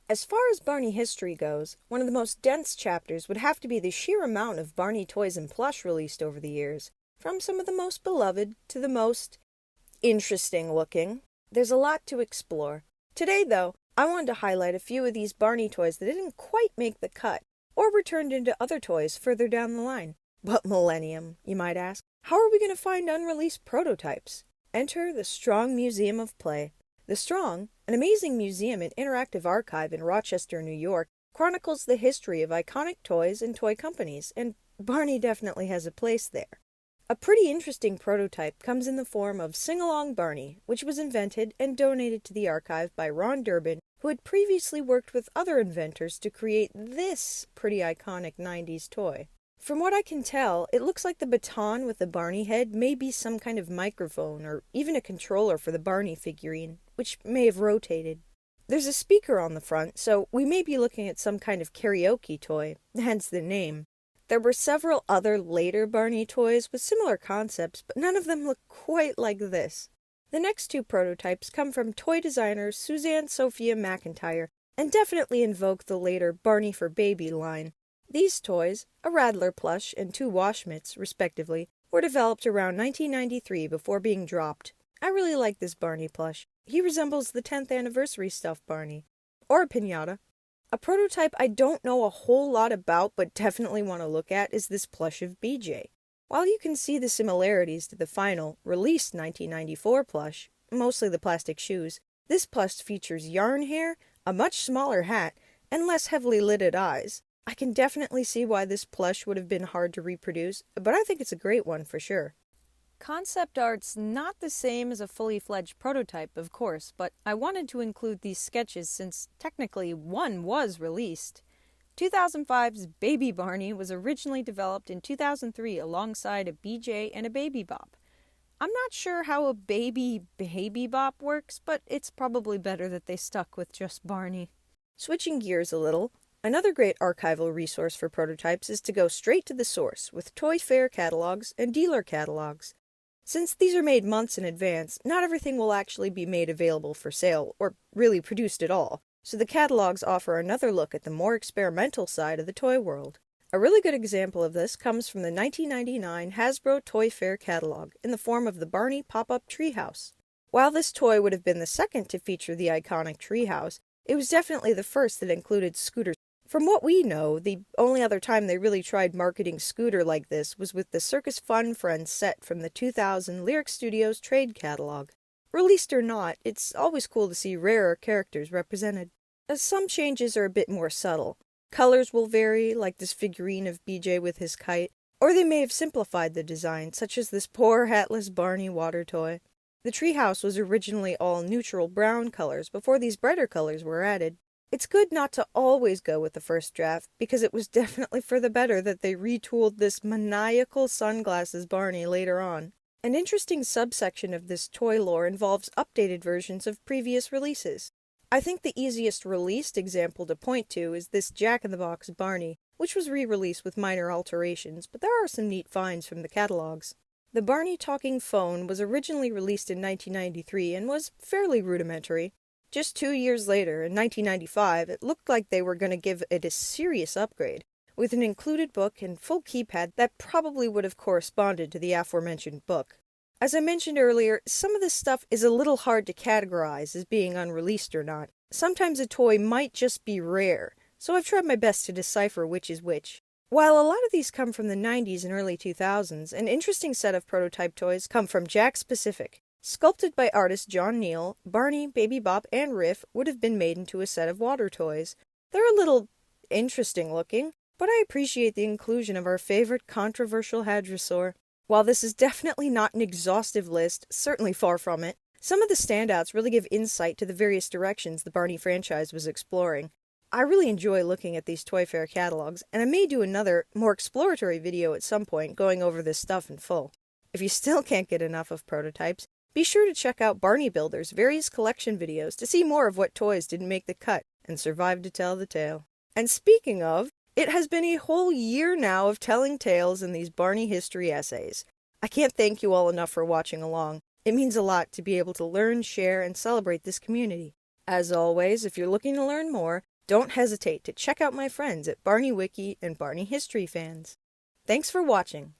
As far as Barney history goes, one of the most dense chapters would have to be the sheer amount of Barney toys and plush released over the years, from some of the most beloved to the most interesting looking. There's a lot to explore. Today, though, I wanted to highlight a few of these Barney toys that didn't quite make the cut, or were turned into other toys further down the line. But Millennium, you might ask, how are we going to find unreleased prototypes? Enter the Strong Museum of Play. The Strong, an amazing museum and interactive archive in Rochester, New York, chronicles the history of iconic toys and toy companies, and Barney definitely has a place there. A pretty interesting prototype comes in the form of Sing-Along Barney, which was invented and donated to the archive by Ron Durbin, who had previously worked with other inventors to create this pretty iconic 90s toy. From what I can tell, it looks like the baton with the Barney head may be some kind of microphone or even a controller for the Barney figurine, which may have rotated. There's a speaker on the front, so we may be looking at some kind of karaoke toy, hence the name. There were several other later Barney toys with similar concepts, but none of them look quite like this. The next two prototypes come from toy designer Suzanne Sophia McIntyre and definitely invoke the later Barney for Baby line. These toys, a Rattler plush and two Wash Mitts, respectively, were developed around 1993 before being dropped. I really like this Barney plush. He resembles the 10th anniversary stuffed Barney. Or a piñata. A prototype I don't know a whole lot about but definitely want to look at is this plush of BJ. While you can see the similarities to the final, released 1994 plush, mostly the plastic shoes, this plush features yarn hair, a much smaller hat, and less heavily lidded eyes. I can definitely see why this plush would have been hard to reproduce, but I think it's a great one for sure. Concept art's not the same as a fully fledged prototype, of course, but I wanted to include these sketches since technically one was released. 2005's Baby Barney was originally developed in 2003 alongside a BJ and a Baby Bop. I'm not sure how a baby bop works, but it's probably better that they stuck with just Barney. Switching gears a little, another great archival resource for prototypes is to go straight to the source with Toy Fair catalogs and dealer catalogs. Since these are made months in advance, not everything will actually be made available for sale, or really produced at all, so the catalogs offer another look at the more experimental side of the toy world. A really good example of this comes from the 1999 Hasbro Toy Fair catalog in the form of the Barney Pop-Up Treehouse. While this toy would have been the second to feature the iconic treehouse, it was definitely the first that included Scooter. From what we know, the only other time they really tried marketing Scooter like this was with the Circus Fun Friends set from the 2000 Lyric Studios trade catalog. Released or not, it's always cool to see rarer characters represented. Some changes are a bit more subtle. Colors will vary, like this figurine of BJ with his kite, or they may have simplified the design, such as this poor hatless Barney water toy. The treehouse was originally all neutral brown colors before these brighter colors were added. It's good not to always go with the first draft, because it was definitely for the better that they retooled this maniacal sunglasses Barney later on. An interesting subsection of this toy lore involves updated versions of previous releases. I think the easiest released example to point to is this Jack-in-the-Box Barney, which was re-released with minor alterations, but there are some neat finds from the catalogs. The Barney Talking Phone was originally released in 1993 and was fairly rudimentary. Just 2 years later, in 1995, it looked like they were going to give it a serious upgrade, with an included book and full keypad that probably would have corresponded to the aforementioned book. As I mentioned earlier, some of this stuff is a little hard to categorize as being unreleased or not. Sometimes a toy might just be rare, so I've tried my best to decipher which is which. While a lot of these come from the 90s and early 2000s, an interesting set of prototype toys come from Jakks Pacific. Sculpted by artist John Neal, Barney, Baby Bop, and Riff would have been made into a set of water toys. They're a little interesting looking, but I appreciate the inclusion of our favorite controversial hadrosaur. While this is definitely not an exhaustive list, certainly far from it, some of the standouts really give insight to the various directions the Barney franchise was exploring. I really enjoy looking at these Toy Fair catalogs, and I may do another, more exploratory video at some point going over this stuff in full. If you still can't get enough of prototypes, be sure to check out Barney Builder's various collection videos to see more of what toys didn't make the cut and survive to tell the tale. And speaking of, it has been a whole year now of telling tales in these Barney history essays. I can't thank you all enough for watching along. It means a lot to be able to learn, share, and celebrate this community. As always, if you're looking to learn more, don't hesitate to check out my friends at Barney Wiki and Barney History Fans. Thanks for watching.